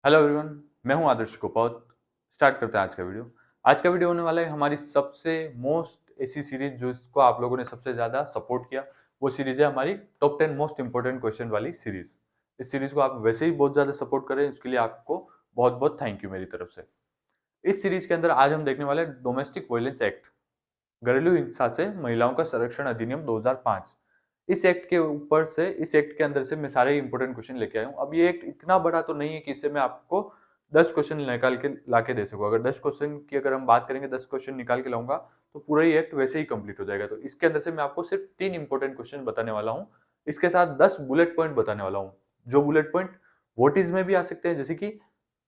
Hello everyone, मैं हूं आदर्श कुपौत। Start करते हैं आज का वीडियो। आज का वीडियो होने वाला है हमारी सबसे मोस्ट ऐसी सीरीज जो इसको आप लोगों ने सबसे ज़्यादा सपोर्ट किया। वो सीरीज है हमारी टॉप 10 मोस्ट इंपोर्टेंट क्वेश्चन वाली सीरीज। इस सीरीज को आप वैसे ही बहुत ज़्यादा सपोर्ट करें, उसके लिए आपको बहुत बहुत थैंक यू मेरी तरफ से। इस सीरीज के अंदर आज हम देखने वाले हैं डोमेस्टिक वायलेंस एक्ट, घरेलू हिंसा से महिलाओं का संरक्षण अधिनियम 2005। इस एक्ट के ऊपर से, इस एक्ट के अंदर से मैं सारे इंपोर्टेंट क्वेश्चन लेके आया हूँ। अब ये एक्ट इतना बड़ा तो नहीं है कि इससे मैं आपको 10 क्वेश्चन निकाल के ला के दे सकूँ। अगर 10 क्वेश्चन की अगर हम बात करेंगे, 10 क्वेश्चन निकाल के लाऊंगा तो पूरा ही एक्ट वैसे ही कंप्लीट हो जाएगा। तो इसके अंदर से मैं आपको सिर्फ 3 इंपोर्टेंट क्वेश्चन बताने वाला हूँ। इसके साथ 10 बुलेट पॉइंट बताने वाला हूँ। जो बुलेट पॉइंट व्हाट इज में भी आ सकते हैं, जैसे कि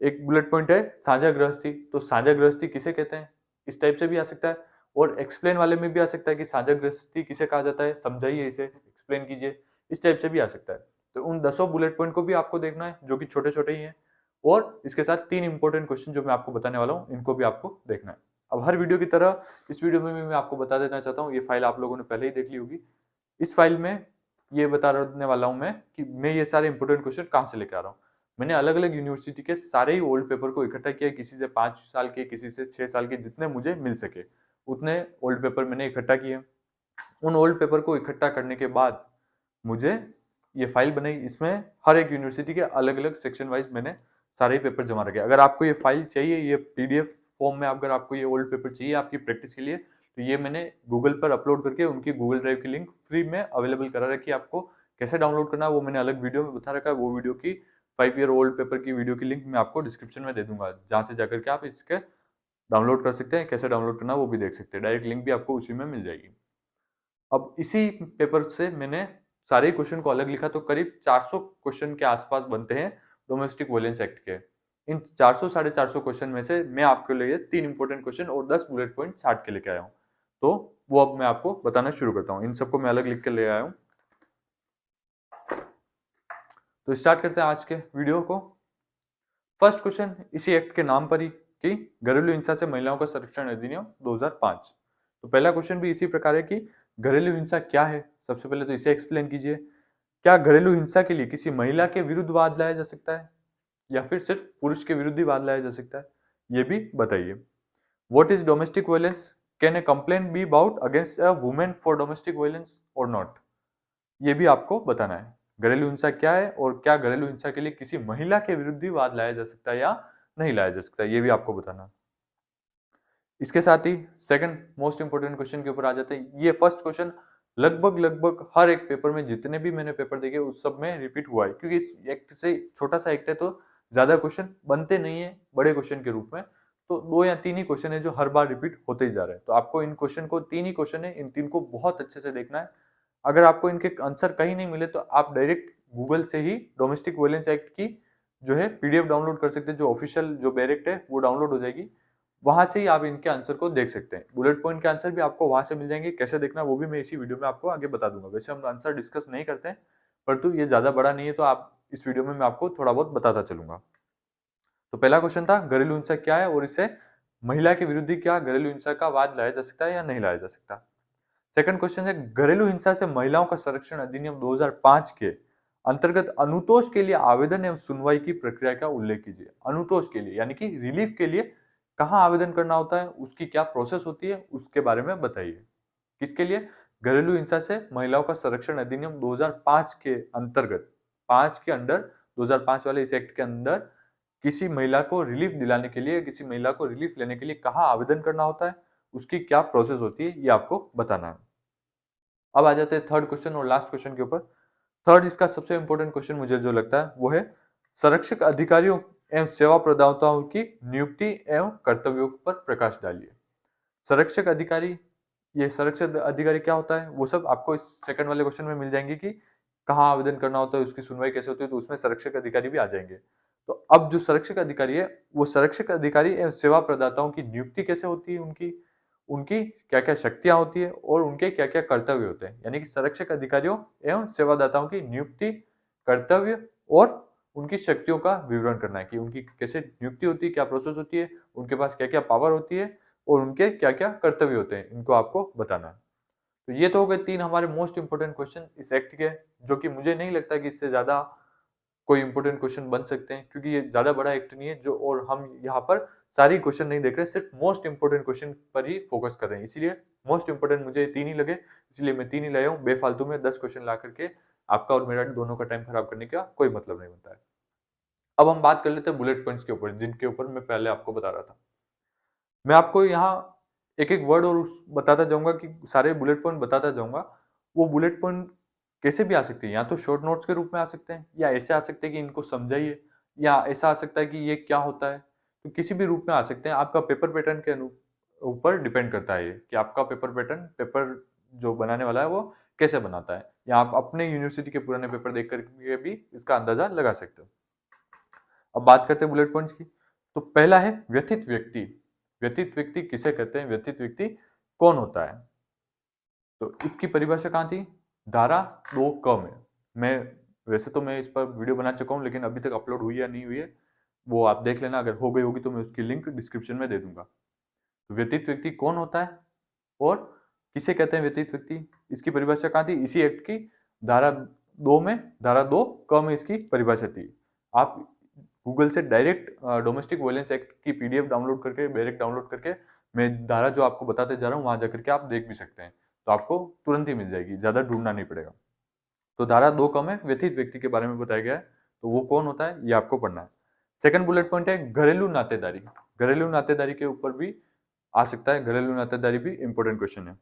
एक बुलेट पॉइंट है साझा गृहस्थी, तो साझा गृहस्थी किसे कहते हैं, इस टाइप से भी आ सकता है। और एक्सप्लेन वाले में भी आ सकता है कि साझा गृहस्थी किसे कहा जाता है, समझाइए, इसे एक्सप्लेन कीजिए, इस टाइप से भी आ सकता है। तो उन 10 बुलेट पॉइंट को भी आपको देखना है, जो कि छोटे छोटे ही हैं। और इसके साथ 3 इंपॉर्टेंट क्वेश्चन जो मैं आपको बताने वाला हूँ, इनको भी आपको देखना है। अब हर वीडियो की तरह इस वीडियो में भी मैं आपको बता देना चाहता हूँ, ये फाइल आप लोगों ने पहले ही देख ली होगी। इस फाइल में ये बता देने वाला हूँ मैं कि मैं ये सारे इंपॉर्टेंट क्वेश्चन कहाँ से लेके आ रहा हूँ। मैंने अलग अलग यूनिवर्सिटी के सारे ही ओल्ड पेपर को इकट्ठा किया, किसी से 5 साल के, किसी से 6 साल के, जितने मुझे मिल सके उतने ओल्ड पेपर मैंने इकट्ठा किए। उन ओल्ड पेपर को इकट्ठा करने के बाद मुझे ये फाइल बनाई। इसमें हर एक यूनिवर्सिटी के अलग अलग सेक्शन वाइज मैंने सारे पेपर जमा रखे। अगर आपको ये फाइल चाहिए, ये पीडीएफ फॉर्म में, अगर आपको ये ओल्ड पेपर चाहिए आपकी प्रैक्टिस के लिए, तो ये मैंने गूगल पर अपलोड करके उनकी गूगल ड्राइव की लिंक फ्री में अवेलेबल करा रखी है। आपको कैसे डाउनलोड करना है वो मैंने अलग वीडियो में बता रखा है। वो वीडियो की 5 ईयर ओल्ड पेपर की वीडियो की लिंक मैं आपको डिस्क्रिप्शन में दे दूंगा, जहां से जाकर के आप इसके डाउनलोड कर सकते हैं। कैसे डाउनलोड करना वो भी देख सकते हैं, डायरेक्ट लिंक भी आपको उसी में मिल जाएगी। अब इसी पेपर से मैंने सारे क्वेश्चन को अलग लिखा, तो करीब 400 क्वेश्चन के आसपास बनते हैं डोमेस्टिक वायलेंस एक्ट के। इन 400 साढ़े 400 क्वेश्चन में से मैं आपके लिए 3 इंपॉर्टेंट क्वेश्चन और 10 बुलेट पॉइंट छाट के लेके आया हूँ। तो वो अब मैं आपको बताना शुरू करता हूँ। इन सबको मैं अलग लिख के ले आया हूँ। तो स्टार्ट करते हैं आज के वीडियो को। फर्स्ट क्वेश्चन इसी एक्ट के नाम पर ही, कि घरेलू हिंसा से महिलाओं का संरक्षण अधिनियम 2005। तो पहला क्वेश्चन भी इसी प्रकार है कि घरेलू हिंसा क्या है। सबसे पहले तो इसे एक्सप्लेन कीजिए। क्या घरेलू हिंसा के लिए किसी महिला के विरुद्ध वाद लाया जा सकता है, या फिर सिर्फ पुरुष के विरुद्ध ही वाद लाया जा सकता है, ये भी बताइए। What is domestic violence, can a complaint be about against a women for domestic violence और नॉट, ये भी आपको बताना है। घरेलू हिंसा क्या है और क्या घरेलू हिंसा के लिए किसी महिला के विरुद्ध ही वाद लाया जा सकता है या नहीं लाया जा सकता है, ये भी आपको बताना। इसके साथ ही सेकंड मोस्ट इंपोर्टेंट क्वेश्चन के ऊपर आ जाते हैं। ये फर्स्ट क्वेश्चन लगभग लगभग हर एक पेपर में, जितने भी मैंने पेपर देखे उस सब में रिपीट हुआ है, क्योंकि इस एक्ट से छोटा सा एक्ट है तो ज्यादा क्वेश्चन बनते नहीं है बड़े क्वेश्चन के रूप में। तो 2 या 3 ही क्वेश्चन है जो हर बार रिपीट होते ही जा रहे हैं। तो आपको इन क्वेश्चन को, 3 ही क्वेश्चन है, इन 3 को बहुत अच्छे से देखना है। अगर आपको इनके आंसर कहीं नहीं मिले तो आप डायरेक्ट गूगल से ही डोमेस्टिक वायलेंस एक्ट की जो है पीडीएफ डाउनलोड कर सकते हैं। जो ऑफिशियल जो डायरेक्ट है वो डाउनलोड हो जाएगी, वहां से ही आप इनके आंसर को देख सकते हैं। बुलेट पॉइंट के आंसर भी आपको वहां से मिल जाएंगे। कैसे देखना वो भी मैं इसी वीडियो में आपको आगे बता दूंगा। वैसे हम आंसर डिस्कस नहीं करते हैं, परंतु ये ज्यादा बड़ा नहीं है, तो आप इस वीडियो में मैं आपको थोड़ा बहुत बताता चलूंगा। तो पहला क्वेश्चन था घरेलू हिंसा क्या है और इसे महिला के विरुद्ध ही क्या घरेलू हिंसा का वाद लाया जा सकता है या नहीं लाया जा सकता। सेकंड क्वेश्चन है घरेलू हिंसा से महिलाओं का संरक्षण अधिनियम 2005 के अंतर्गत अनुतोष के लिए आवेदन एवं सुनवाई की प्रक्रिया का उल्लेख कीजिए। अनुतोष के लिए यानी कि रिलीफ के लिए कहाँ आवेदन करना होता है, उसकी क्या प्रोसेस होती है, उसके बारे में बताइए। किसके लिए? घरेलू हिंसा से महिलाओं का संरक्षण अधिनियम 2005 के अंतर्गत, 5 के अंडर, 2005 वाले इस एक्ट के अंदर किसी महिला को रिलीफ दिलाने के लिए, किसी महिला को रिलीफ लेने के लिए कहाँ आवेदन करना होता है, उसकी क्या प्रोसेस होती है, ये आपको बताना है। अब आ जाते हैं थर्ड क्वेश्चन और लास्ट क्वेश्चन के ऊपर। थर्ड इसका सबसे इंपॉर्टेंट क्वेश्चन मुझे जो लगता है वो है संरक्षक अधिकारियों एवं सेवा प्रदाताओं की नियुक्ति एवं कर्तव्यों पर प्रकाश डालिए। संरक्षक अधिकारी, ये संरक्षक अधिकारी क्या होता है वो सब आपको इस सेकंड वाले क्वेश्चन में मिल जाएंगे कि कहाँ आवेदन करना होता है, उसकी सुनवाई कैसे होती है, तो उसमें संरक्षक अधिकारी भी आ जाएंगे। तो अब जो संरक्षक अधिकारी है वो संरक्षक अधिकारी एवं सेवा प्रदाताओं की नियुक्ति कैसे होती है, उनकी उनकी क्या क्या शक्तियां होती है और उनके क्या क्या कर्तव्य होते हैं। यानी कि संरक्षक अधिकारियों एवं सेवादाताओं की नियुक्ति, कर्तव्य और उनकी शक्तियों का विवरण करना है कि उनकी कैसे नियुक्ति होती है, क्या प्रोसेस होती है, उनके पास क्या क्या पावर होती है और उनके क्या क्या कर्तव्य होते हैं, इनको आपको बताना है। तो ये तो हो गए 3 हमारे मोस्ट इंपोर्टेंट क्वेश्चन इस एक्ट के, जो कि मुझे नहीं लगता कि इससे ज्यादा कोई इंपॉर्टेंट क्वेश्चन बन सकते हैं, क्योंकि ये ज्यादा बड़ा एक्ट नहीं है जो, और हम यहाँ पर सारी क्वेश्चन नहीं देख रहे, सिर्फ मोस्ट इंपोर्टेंट क्वेश्चन पर ही फोकस कर रहे हैं, इसीलिए मोस्ट इंपोर्टेंट मुझे 3 ही लगे, इसलिए मैं 3 ही लाया हूँ। बेफालतू में 10 क्वेश्चन ला करके आपका और मेरा दोनों का टाइम खराब करने का कोई मतलब नहीं बनता है। अब हम बात कर लेते हैं बुलेट पॉइंट्स के ऊपर, जिनके ऊपर मैं पहले आपको बता रहा था। मैं आपको यहाँ एक एक वर्ड और बताता जाऊंगा, कि सारे बुलेट पॉइंट बताता जाऊंगा। वो बुलेट पॉइंट कैसे भी आ सकते हैं, या तो शॉर्ट नोट्स के रूप में आ सकते हैं, या ऐसे आ सकते हैं कि इनको समझाइए, या ऐसा आ सकता है कि ये क्या होता है। तो किसी भी रूप में आ सकते हैं, आपका पेपर पैटर्न के ऊपर डिपेंड करता है ये, कि आपका पेपर पैटर्न, पेपर जो बनाने वाला है वो कैसे बनाता है, या आप अपने यूनिवर्सिटी के पुराने पेपर देख करके भी इसका अंदाजा लगा सकते हो। अब बात करते हैं बुलेट पॉइंट्स की। तो पहला है व्यथित व्यक्ति। व्यथित व्यक्ति किसे कहते हैं, व्यथित व्यक्ति कौन होता है? तो इसकी परिभाषा कहाँ थी? धारा 2 क में। मैं वैसे तो मैं इस पर वीडियो बना चुका हूँ, लेकिन अभी तक अपलोड हुई या नहीं हुई है वो आप देख लेना, अगर हो गई होगी तो मैं उसकी लिंक डिस्क्रिप्शन में दे दूंगा। तो व्यतीत व्यक्ति कौन होता है और किसे कहते हैं व्यतीत व्यक्ति, इसकी परिभाषा कहाँ थी? इसी एक्ट की धारा 2 में, धारा 2 क में इसकी परिभाषा थी। आप गूगल से डायरेक्ट डोमेस्टिक वायलेंस एक्ट की पीडीएफ डाउनलोड करके, डायरेक्ट डाउनलोड करके, मैं धारा जो आपको बताते जा रहा हूँ वहां जाकर के आप देख भी सकते हैं, तो आपको तुरंत ही मिल जाएगी, ज्यादा ढूंढना नहीं पड़ेगा। तो धारा 2 क में व्यथित व्यक्ति के बारे में बताया गया है, तो वो कौन होता है ये आपको पढ़ना है। सेकंड बुलेट पॉइंट है घरेलू नातेदारी। घरेलू नातेदारी के ऊपर भी आ सकता है, घरेलू नातेदारी भी इंपॉर्टेंट क्वेश्चन है।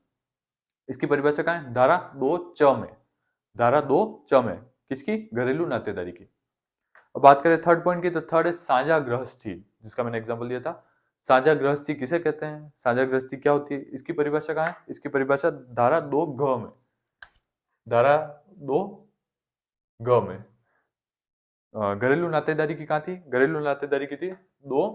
इसकी परिभाषा कहाँ है? धारा 2 च में। धारा 2 च में किसकी? घरेलू नातेदारी की। अब बात करें थर्ड पॉइंट की, तो थर्ड है साझा गृहस्थी, जिसका मैंने एग्जांपल दिया था। साझा गृहस्थी किसे कहते हैं? साझा गृहस्थी क्या होती है? इसकी परिभाषा कहाँ है? इसकी परिभाषा धारा 2 घ में। धारा 2 घ में घरेलू नातेदारी की कहाँ थी? घरेलू नातेदारी की थी 2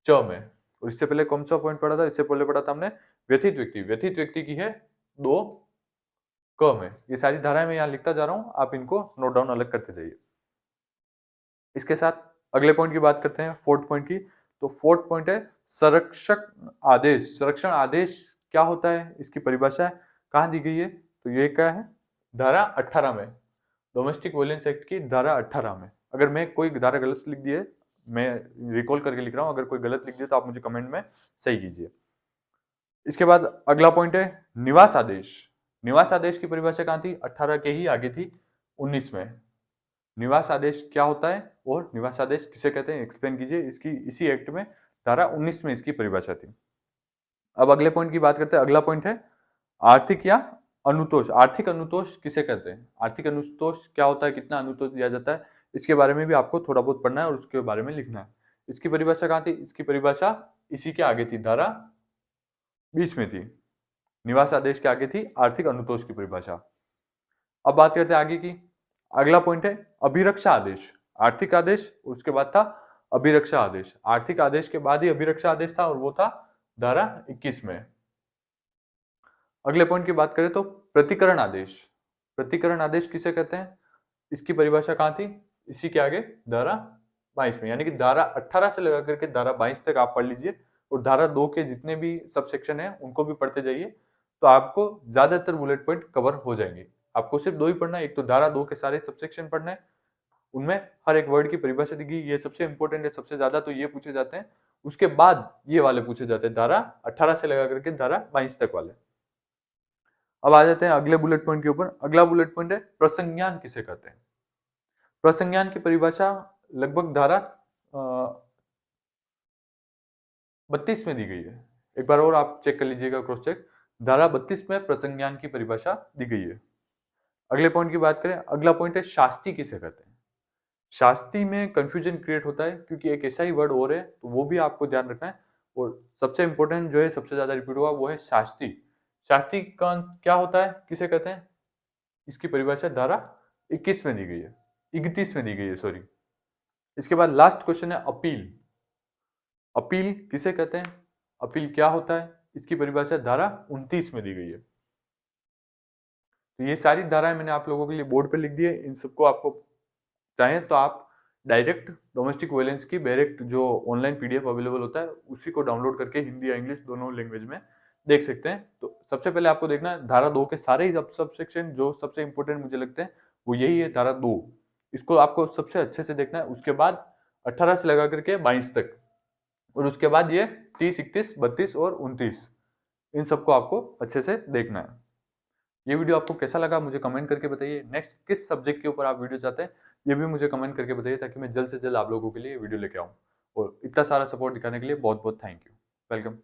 च में। और इससे पहले कौन सा पॉइंट पढ़ा था? इससे पहले पढ़ा था हमने व्यथित व्यक्ति। व्यथित व्यक्ति की है 2 क में। ये सारी धाराएं मैं यहाँ लिखता जा रहा हूं, आप इनको नोट डाउन अलग करते जाइए। इसके साथ अगले पॉइंट की बात करते हैं, फोर्थ पॉइंट की। तो फोर्थ पॉइंट है संरक्षक आदेश। संरक्षण आदेश क्या होता है? इसकी परिभाषा कहाँ दी गई है? तो ये क्या है? धारा 18 में, डोमेस्टिक वायलेंस एक्ट की धारा 18 में। अगर मैं कोई धारा गलत लिख दी है, मैं रिकॉल करके लिख रहा हूं, अगर कोई गलत लिख दिया तो आप मुझे कमेंट में सही कीजिए। इसके बाद अगला पॉइंट है निवास आदेश। निवास आदेश की परिभाषा कहाँ थी? 18 के ही आगे थी, 19 में। निवास आदेश क्या होता है और निवास आदेश किसे कहते हैं, एक्सप्लेन कीजिए। इसकी इसी एक्ट में धारा 19 में इसकी परिभाषा थी। अब अगले पॉइंट की बात करते हैं। अगला पॉइंट है आर्थिक या अनुतोष। आर्थिक अनुतोष किसे कहते हैं? आर्थिक अनुतोष क्या होता है, कितना अनुतोष दिया जाता है, इसके बारे में भी आपको थोड़ा बहुत पढ़ना है और उसके बारे में लिखना है। इसकी परिभाषा कहाँ थी? इसकी परिभाषा इसी के आगे थी, धारा 20 में थी। निवास आदेश के आगे थी आर्थिक अनुतोष की परिभाषा। अब बात करते हैं आगे की। अगला पॉइंट है अभिरक्षा आदेश। आर्थिक आदेश, उसके बाद था अभिरक्षा आदेश। आर्थिक आदेश के बाद ही अभिरक्षा आदेश था, और वो था धारा 21 में। अगले पॉइंट की बात करें तो प्रतिकरण आदेश। प्रतिकरण आदेश किसे कहते हैं? इसकी परिभाषा कहाँ थी? इसी के आगे धारा 22 में। यानी कि धारा 18 से लगा करके धारा 22 तक आप पढ़ लीजिए, और धारा 2 के जितने भी सब सेक्शन है उनको भी पढ़ते जाइए, तो आपको ज्यादातर बुलेट पॉइंट कवर हो जाएंगे। आपको सिर्फ 2 ही पढ़ना है, एक तो धारा 2 के सारे सब सेक्शन पढ़ना है, उनमें हर एक वर्ड की परिभाषा दी गई, ये सबसे इंपॉर्टेंट है, सबसे ज्यादा तो ये पूछे जाते हैं। उसके बाद ये वाले पूछे जाते हैं, धारा 18 से लगा करके धारा 22 तक वाले। अब आ जाते हैं अगले बुलेट पॉइंट के ऊपर। अगला बुलेट पॉइंट है प्रसंज्ञान किसे कहते हैं? प्रसंज्ञान की परिभाषा लगभग धारा 32 में दी गई है। एक बार और आप चेक कर लीजिएगा, क्रॉस चेक। धारा 32 में प्रसंज्ञान की परिभाषा दी गई है। अगले पॉइंट की बात करें, अगला पॉइंट है शास्ति किसे कहते हैं? शास्ति में कंफ्यूजन क्रिएट होता है, क्योंकि एक ऐसा ही वर्ड और है, तो वो भी आपको ध्यान रखना है। और सबसे इंपॉर्टेंट जो है, सबसे ज्यादा रिपीट हुआ, वो है शास्ति। शास्ति का क्या होता है, किसे कहते हैं? इसकी परिभाषा धारा 21 में दी गई है, 31 में दी गई है, सॉरी। इसके बाद लास्ट क्वेश्चन है अपील। अपील किसे कहते हैं? अपील क्या होता है? इसकी परिभाषा धारा 29 में दी गई है। तो ये सारी धाराएं मैंने आप लोगों के लिए बोर्ड पे लिख दी है। इन सबको आपको चाहें तो आप डायरेक्ट डोमेस्टिक वायलेंस की डायरेक्ट जो ऑनलाइन पीडीएफ अवेलेबल होता है उसी को डाउनलोड करके हिंदी या इंग्लिश दोनों लैंग्वेज में देख सकते हैं। तो सबसे पहले आपको देखना है धारा 2 के सारे ही सब सेक्शन जो सबसे इंपॉर्टेंट मुझे लगते हैं वो यही है, धारा 2। इसको आपको सबसे अच्छे से देखना है। उसके बाद 18 से लगा करके 22 तक, और उसके बाद ये 30, 31, 32 और 29, इन सबको आपको अच्छे से देखना है। ये वीडियो आपको कैसा लगा मुझे कमेंट करके बताइए। नेक्स्ट किस सब्जेक्ट के ऊपर आप वीडियो चाहते हैं ये भी मुझे कमेंट करके बताइए, ताकि मैं जल्द से जल्द आप लोगों के लिए वीडियो लेके आऊँ। और इतना सारा सपोर्ट दिखाने के लिए बहुत बहुत थैंक यू। वेलकम।